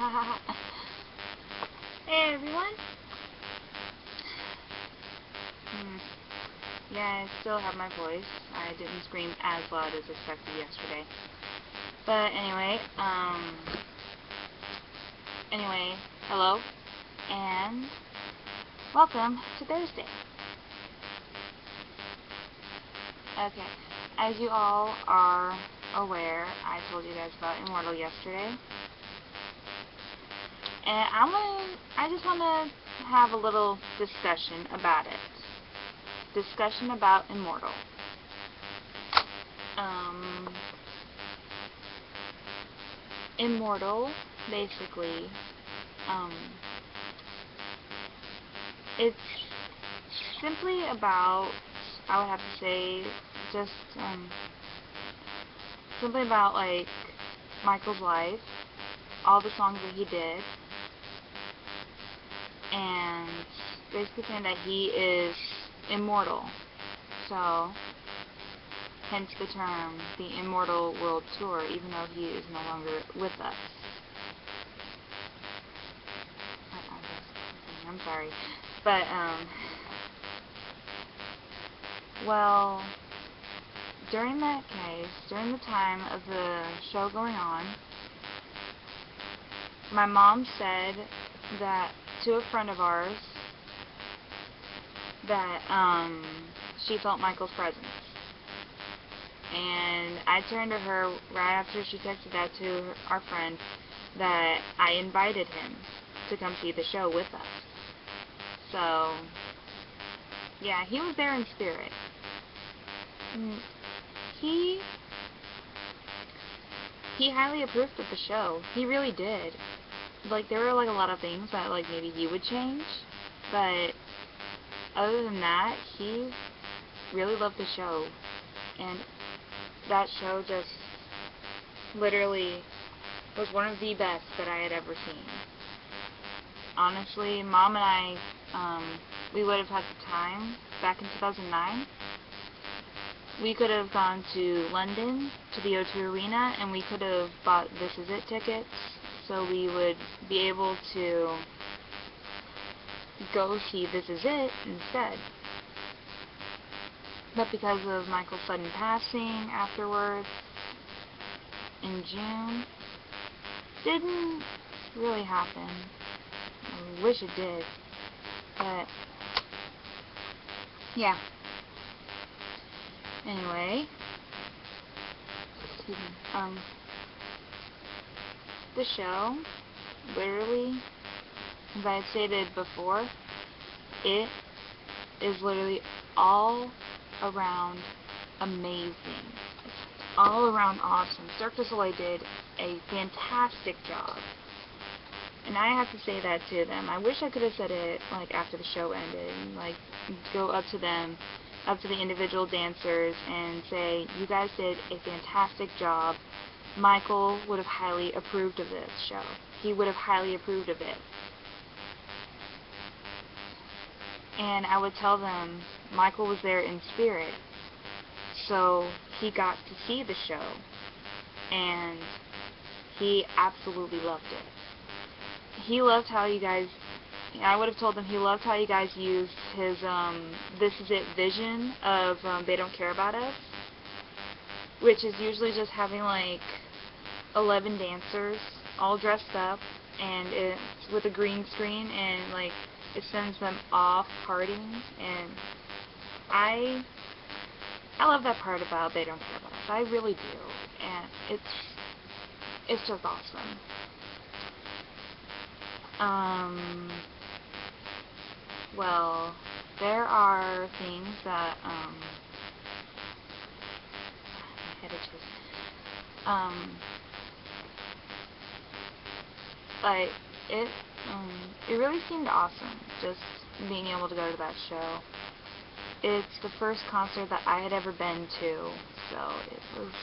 Hey everyone. Yeah, I still have my voice. I didn't scream as loud as expected yesterday. But anyway, hello and welcome to Thursday. Okay, as you all are aware, I told you guys about Immortal yesterday. And I just want to have a little discussion about it. Discussion about Immortal. Immortal, basically, it's simply about, I would have to say, just, simply about, like, Michael's life, all the songs that he did, and basically saying that he is immortal. So, hence the term, the Immortal World Tour, even though he is no longer with us. I'm sorry. But, well, during that case, during the time of the show going on, my mom said that to a friend of ours that she felt Michael's presence. And I turned to her right after she texted that to our friend that I invited him to come see the show with us. So, yeah, he was there in spirit. He highly approved of the show. He really did. Like, there were, like, a lot of things that, like, maybe he would change, but other than that, he really loved the show. And that show just literally was one of the best that I had ever seen. Honestly, Mom and I, we would have had the time back in 2009. We could have gone to London, to the O2 Arena, and we could have bought This Is It tickets, so we would be able to go see This Is It instead. But because of Michael's sudden passing afterwards, in June, didn't really happen. I wish it did, but yeah. Anyway, excuse me. The show, literally, as I stated before, it is literally all around amazing. It's all around awesome. Cirque du Soleil did a fantastic job. And I have to say that to them. I wish I could have said it, like, after the show ended, and, like, go up to them, up to the individual dancers, and say, you guys did a fantastic job. Michael would have highly approved of this show. He would have highly approved of it. And I would tell them, Michael was there in spirit, so he got to see the show, and he absolutely loved it. He loved how you guys, I would have told them he loved how you guys used his, This Is It vision of, They Don't Care About Us, which is usually just having, like, 11 dancers all dressed up, and it's with a green screen, and, like, it sends them off partying, and I love that part about They Don't Care About Us. I really do, and it's just awesome. Well, there are things that, my head itches. Like, it really seemed awesome, just being able to go to that show. It's the first concert that I had ever been to, so it was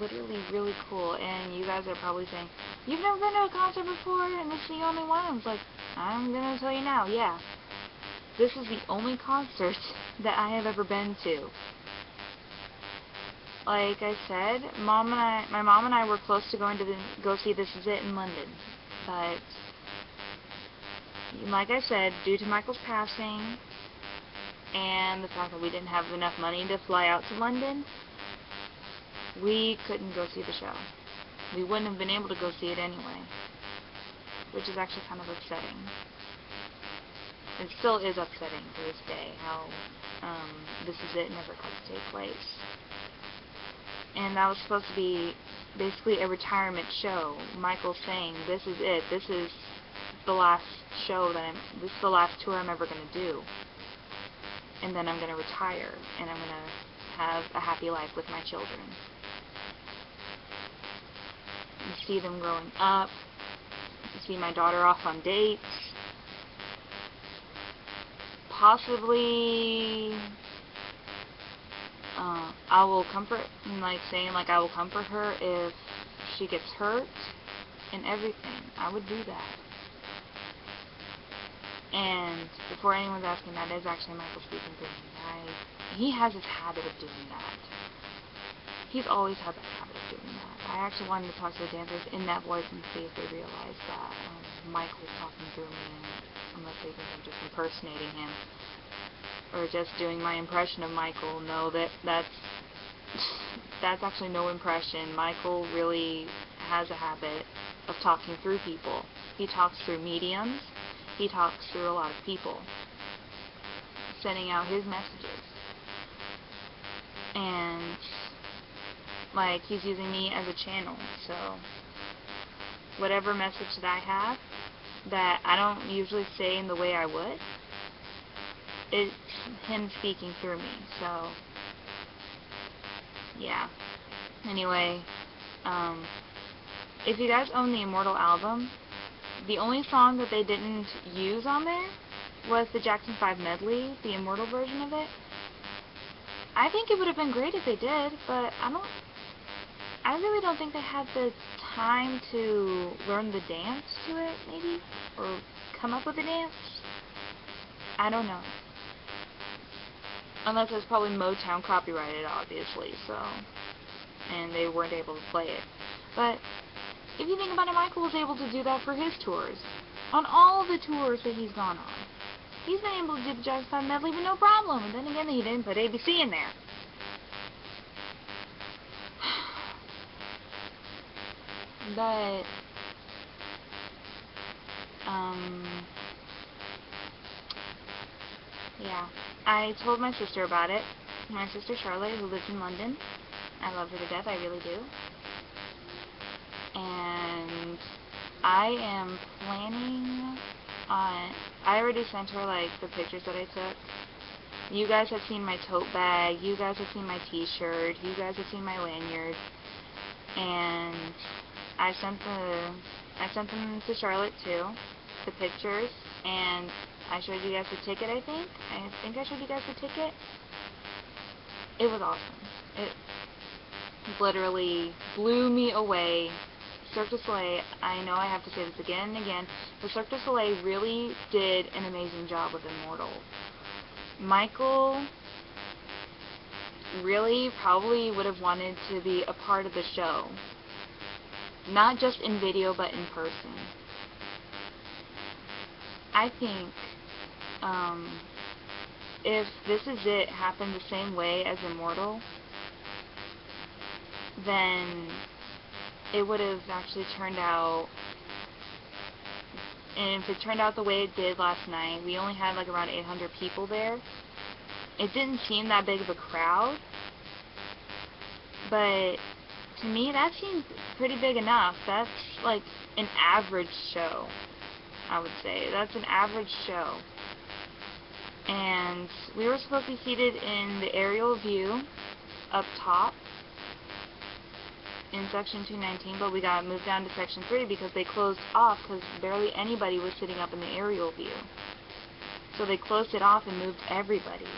literally really cool. And you guys are probably saying, you've never been to a concert before, and this is the only one? I was like, I'm gonna tell you now, yeah. This is the only concert that I have ever been to. Like I said, my mom and I were close to going to go see This Is It in London. But, like I said, due to Michael's passing, and the fact that we didn't have enough money to fly out to London, we couldn't go see the show. We wouldn't have been able to go see it anyway, which is actually kind of upsetting. It still is upsetting to this day how This Is It never got to take place. And that was supposed to be basically a retirement show. Michael saying, this is it, this is the last show this is the last tour I'm ever going to do. And then I'm going to retire, and I'm going to have a happy life with my children. You see them growing up. You see my daughter off on dates. Possibly, I will comfort, I will comfort her if she gets hurt and everything. I would do that. And before anyone's asking, that is actually Michael speaking to me. He has his habit of doing that. He's always had that habit of doing that. I actually wanted to talk to the dancers in that voice and see if they realize that Michael's talking through me, unless they think I'm just impersonating him or just doing my impression of Michael. No, that's actually no impression. Michael really has a habit of talking through people. He talks through mediums. He talks through a lot of people, sending out his messages. And he's using me as a channel, so whatever message that I have that I don't usually say in the way I would, it's him speaking through me. So yeah. Anyway, if you guys own the Immortal album, the only song that they didn't use on there was the Jackson 5 medley, the Immortal version of it. I think it would have been great if they did, but I really don't think they had the time to learn the dance to it, maybe? Or come up with a dance? I don't know. Unless it's probably Motown copyrighted, obviously, so. And they weren't able to play it. But if you think about it, Michael was able to do that for his tours. On all the tours that he's gone on. He's been able to do the Jackson 5 medley with no problem. And then again, he didn't put ABC in there. But, yeah. I told my sister about it. My sister Charlotte, who lives in London. I love her to death, I really do. And I am planning on, I already sent her the pictures that I took. You guys have seen my tote bag, you guys have seen my t-shirt, you guys have seen my lanyard, and I sent them to Charlotte too, the pictures, and I showed you guys the ticket, I think I showed you guys the ticket. It was awesome. It literally blew me away. Cirque du Soleil, I know I have to say this again and again, but Cirque du Soleil really did an amazing job with Immortal. Michael really probably would have wanted to be a part of the show. Not just in video, but in person. I think if This Is It happened the same way as Immortal, then it would have actually turned out, and if it turned out the way it did last night, we only had around 800 people there. It didn't seem that big of a crowd, but to me that seemed pretty big enough. That's an average show, I would say. That's an average show. And we were supposed to be seated in the aerial view up top in section 219, but we got moved down to section 3 because they closed off because barely anybody was sitting up in the aerial view. So they closed it off and moved everybody.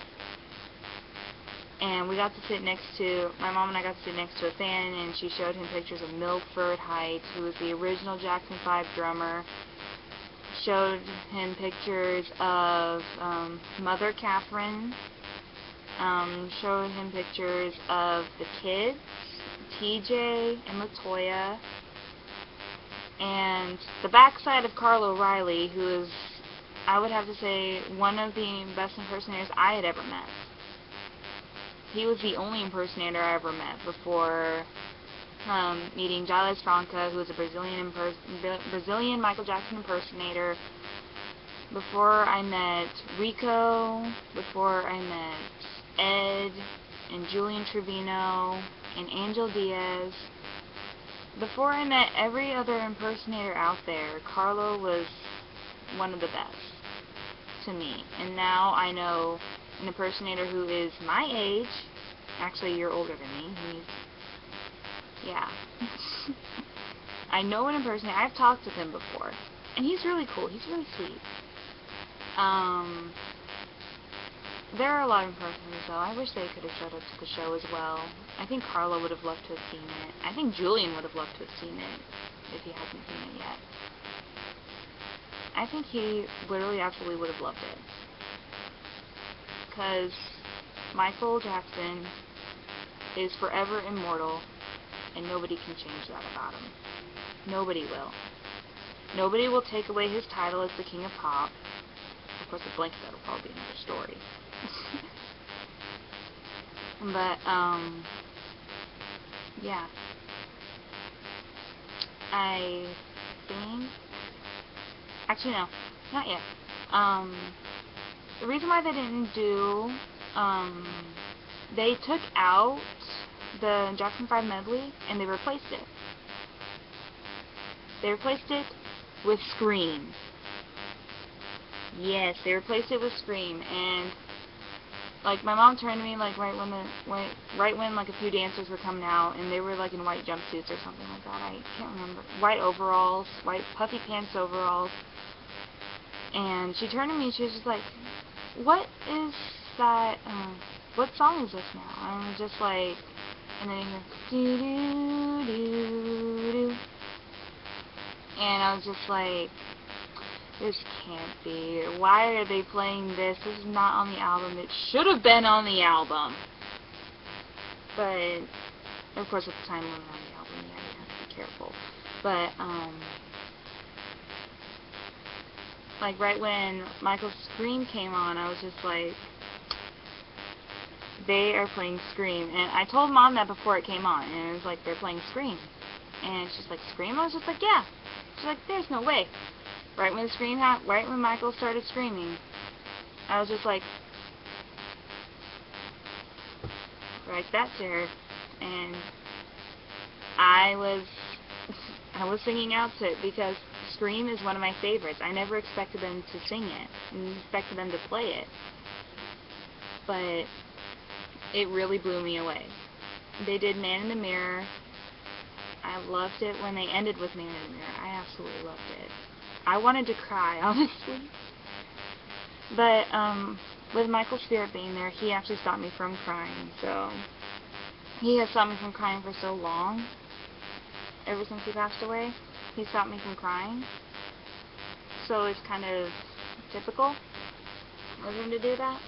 And we got to sit next to, my mom and I got to sit next to a fan, and she showed him pictures of Milford Heights, who was the original Jackson 5 drummer. Showed him pictures of Mother Catherine. Showed him pictures of the kids, TJ and Latoya. And the backside of Carl O'Reilly, who is, I would have to say, one of the best impersonators I had ever met. He was the only impersonator I ever met before meeting Giles Franca, who was a Brazilian Michael Jackson impersonator. Before I met Rico, before I met Ed and Julian Trevino and Angel Diaz, before I met every other impersonator out there, Carlo was one of the best to me. And now I know an impersonator who is my age. Actually, you're older than me. Yeah. I know an impersonator. I've talked with him before. And he's really cool. He's really sweet. There are a lot of impersonators, though. I wish they could have showed up to the show as well. I think Carlo would have loved to have seen it. I think Julian would have loved to have seen it if he hasn't seen it yet. I think he literally absolutely would have loved it. Because Michael Jackson is forever immortal, and nobody can change that about him. Nobody will. Nobody will take away his title as the King of Pop. Of course, the blanket, that'll probably be another story. But, yeah. I think... Actually, no. Not yet. The reason why they didn't do... they took out the Jackson 5 medley, and they replaced it. They replaced it with Scream. Yes, they replaced it with Scream, and like my mom turned to me like right when like a few dancers were coming out, and they were like in white jumpsuits or something like that. I can't remember. White overalls, white puffy pants overalls, and she turned to me and she was just like, "What is that? What song is this now?" And I was just like, and then you hear do do do do, and I was just like, this can't be. Why are they playing this? This is not on the album. It should have been on the album. But, of course, at the time when we were on the album, yeah, you have to be careful. But, like, right when Michael's Scream came on, I was just like, they are playing Scream. And I told Mom that before it came on, and it was like, they're playing Scream. And she's like, Scream? I was just like, yeah. She's like, there's no way. Right when Michael started screaming, I was just like, right that there, and I was singing out to it because Scream is one of my favorites. I never expected them to sing it, and expected them to play it, but it really blew me away. They did Man in the Mirror. I loved it when they ended with Man in the Mirror. I absolutely loved it. I wanted to cry, honestly. But, with Michael's spirit being there, he actually stopped me from crying, so... He has stopped me from crying for so long. Ever since he passed away, he stopped me from crying. So it's kind of typical of him to do that.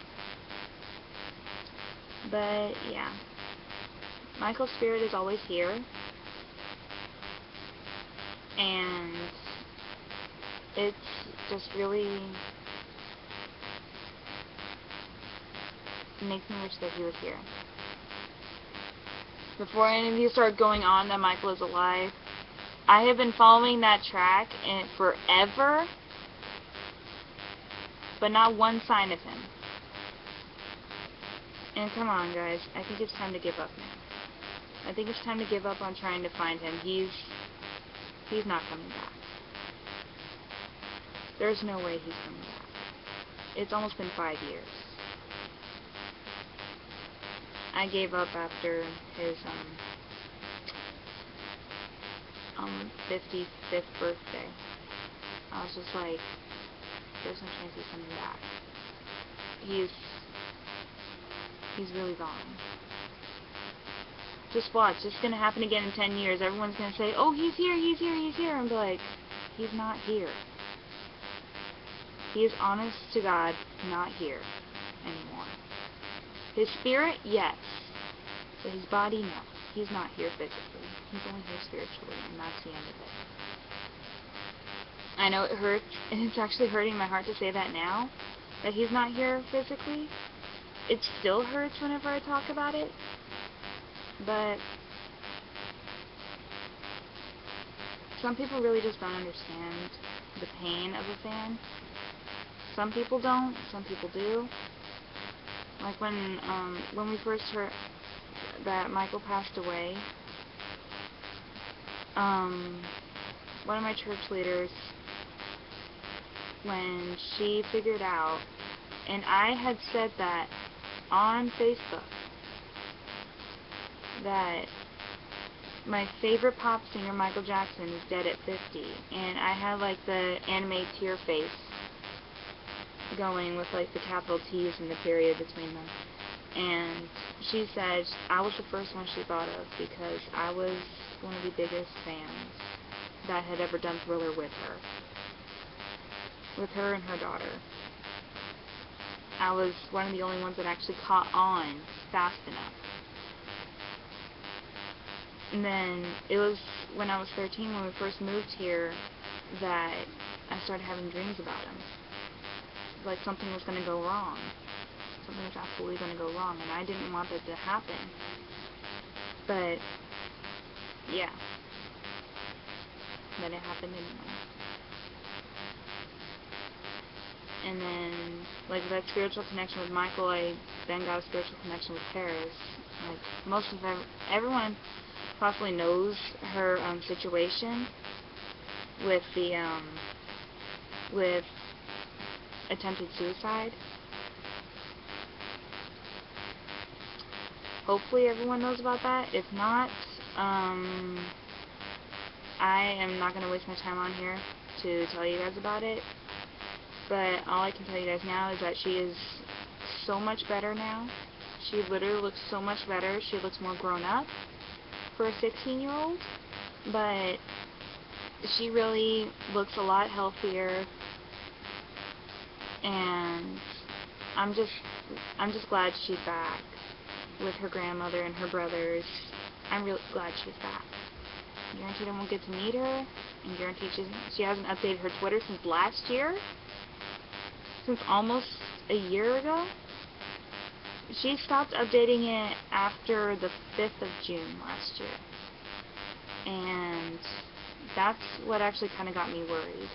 But, yeah. Michael's spirit is always here. And... it's just really makes me wish that he was here. Before any of you start going on that Michael is alive, I have been following that track forever, but not one sign of him. And come on, guys, I think it's time to give up now. I think it's time to give up on trying to find him. He's not coming back. There's no way he's coming back. It's almost been 5 years. I gave up after his 55th birthday. I was just like, there's no chance he's coming back. He's really gone. Just watch. It's going to happen again in 10 years. Everyone's going to say, oh, he's here, he's here, he's here. And be like, he's not here. He is, honest to God, not here anymore. His spirit, yes. But his body, no. He's not here physically. He's only here spiritually, and that's the end of it. I know it hurts, and it's actually hurting my heart to say that now, that he's not here physically. It still hurts whenever I talk about it, but some people really just don't understand the pain of a fan. Some people don't, some people do. Like when we first heard that Michael passed away, one of my church leaders, when she figured out, and I had said that on Facebook, that my favorite pop singer, Michael Jackson, is dead at 50, and I had like the anime tear face going with like the capital T's and the period between them. And she said I was the first one she thought of because I was one of the biggest fans that had ever done Thriller with her and her daughter. I was one of the only ones that actually caught on fast enough. And then it was when I was 13, when we first moved here, that I started having dreams about him. Like something was going to go wrong. Something was absolutely going to go wrong, and I didn't want that to happen. But, yeah. Then it happened anyway. And then, like, that spiritual connection with Michael, I then got a spiritual connection with Paris. Like, most of everyone possibly knows her situation with the with attempted suicide. Hopefully everyone knows about that. If not, I am not going to waste my time on here to tell you guys about it. But all I can tell you guys now is that she is so much better now. She literally looks so much better. She looks more grown up for a 16-year-old. But she really looks a lot healthier. And I'm just glad she's back with her grandmother and her brothers. I'm really glad she's back. Guaranteed I won't get to meet her, and guaranteed she hasn't updated her Twitter since last year. Since almost a year ago. She stopped updating it after the 5th of June last year. And that's what actually kind of got me worried.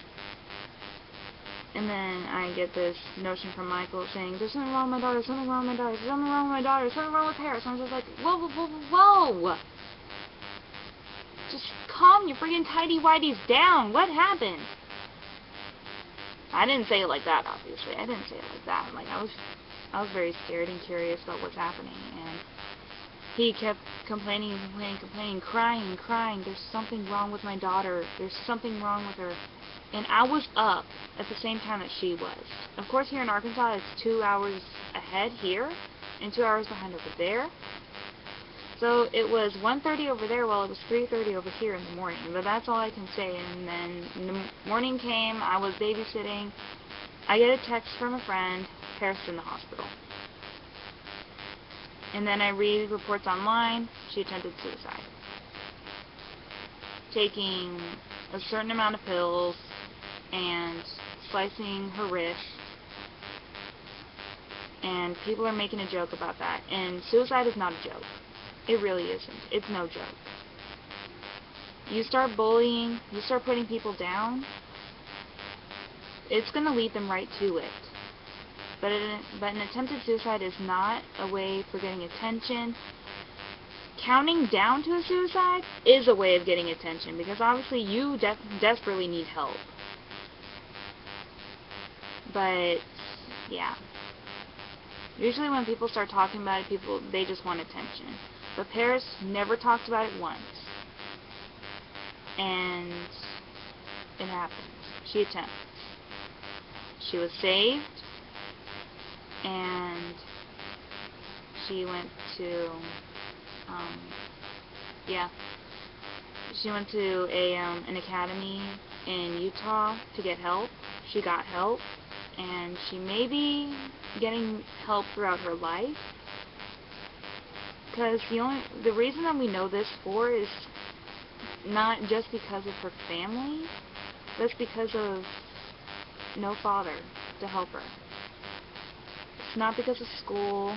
And then I get this notion from Michael saying, there's something wrong with my daughter, there's something wrong with my daughter, there's something wrong with my daughter, there's something wrong with Paris. And I'm just like, whoa, whoa, whoa, whoa, whoa! Just calm your freaking tighty-whities down. What happened? I didn't say it like that, obviously. I didn't say it like that. Like, I was very scared and curious about what's happening. And he kept complaining, crying. There's something wrong with my daughter. There's something wrong with her. And I was up at the same time that she was. Of course, here in Arkansas, it's 2 hours ahead here and 2 hours behind over there. So it was 1:30 over there while it was 3:30 over here in the morning. But that's all I can say. And then the morning came, I was babysitting. I get a text from a friend, Paris in the hospital. And then I read reports online, she attempted suicide. Taking a certain amount of pills and slicing her wrist. And people are making a joke about that. And suicide is not a joke. It really isn't. It's no joke. You start bullying, you start putting people down, it's going to lead them right to it. But an attempted suicide is not a way for getting attention. Counting down to a suicide is a way of getting attention, because obviously you desperately need help. But, yeah. Usually when people start talking about it, they just want attention. But Paris never talked about it once. And it happened. She attempted. She was saved. And she went to, she went to an academy in Utah to get help. She got help. And she may be getting help throughout her life. Because the reason that we know this for is not just because of her family, That's because of no father to help her. It's not because of school,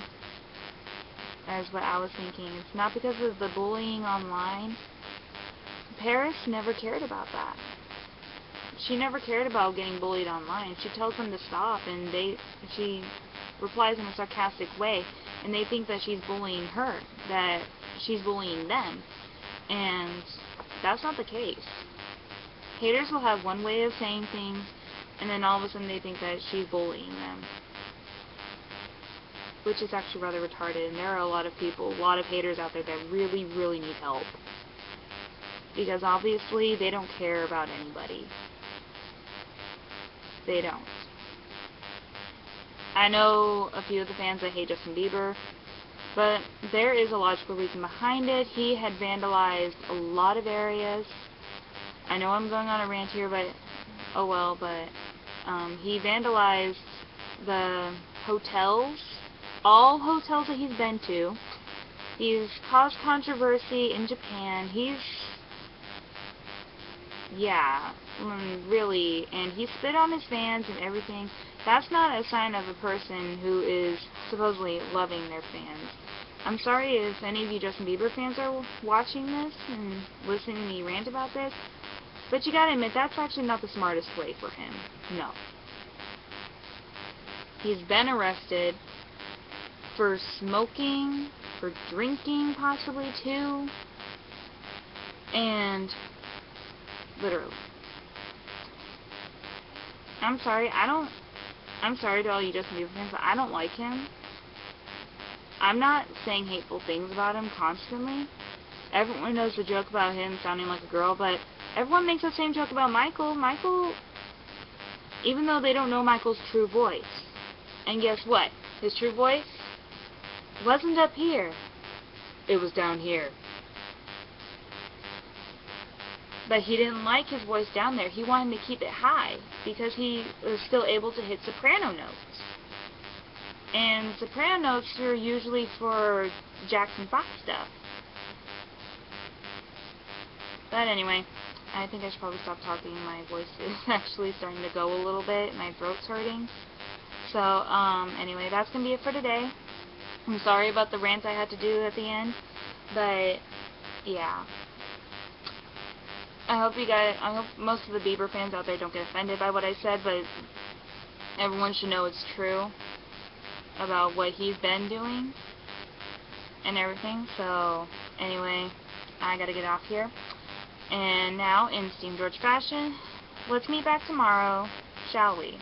as what I was thinking. It's not because of the bullying online. Paris never cared about that. She never cared about getting bullied online. She tells them to stop, and she replies in a sarcastic way, and they think that she's bullying her, that she's bullying them, and that's not the case. Haters will have one way of saying things, and then all of a sudden they think that she's bullying them, which is actually rather retarded, and there are a lot of people, a lot of haters out there that really, really need help, because obviously they don't care about anybody. They don't. I know a few of the fans that hate Justin Bieber, but there is a logical reason behind it. He had vandalized a lot of areas. I know I'm going on a rant here, but oh well, but he vandalized the hotels, all hotels that he's been to. He's caused controversy in Japan. Yeah, really, and he spit on his fans and everything. That's not a sign of a person who is supposedly loving their fans. I'm sorry if any of you Justin Bieber fans are watching this and listening to me rant about this, but you gotta admit, that's actually not the smartest way for him. No. He's been arrested for smoking, for drinking possibly too, and literally. I'm sorry to all you Justin Bieber fans, but I don't like him. I'm not saying hateful things about him constantly. Everyone knows the joke about him sounding like a girl, but everyone makes the same joke about Michael. Michael, even though they don't know Michael's true voice. And guess what? His true voice wasn't up here. It was down here. But he didn't like his voice down there. He wanted to keep it high because he was still able to hit soprano notes. And soprano notes are usually for Jackson 5 stuff. But anyway, I think I should probably stop talking. My voice is actually starting to go a little bit. My throat's hurting. So, anyway, that's going to be it for today. I'm sorry about the rant I had to do at the end. But, yeah. I hope most of the Bieber fans out there don't get offended by what I said, but everyone should know it's true about what he's been doing and everything. So, anyway, I gotta get off here. And now, in Steam George fashion, let's meet back tomorrow, shall we?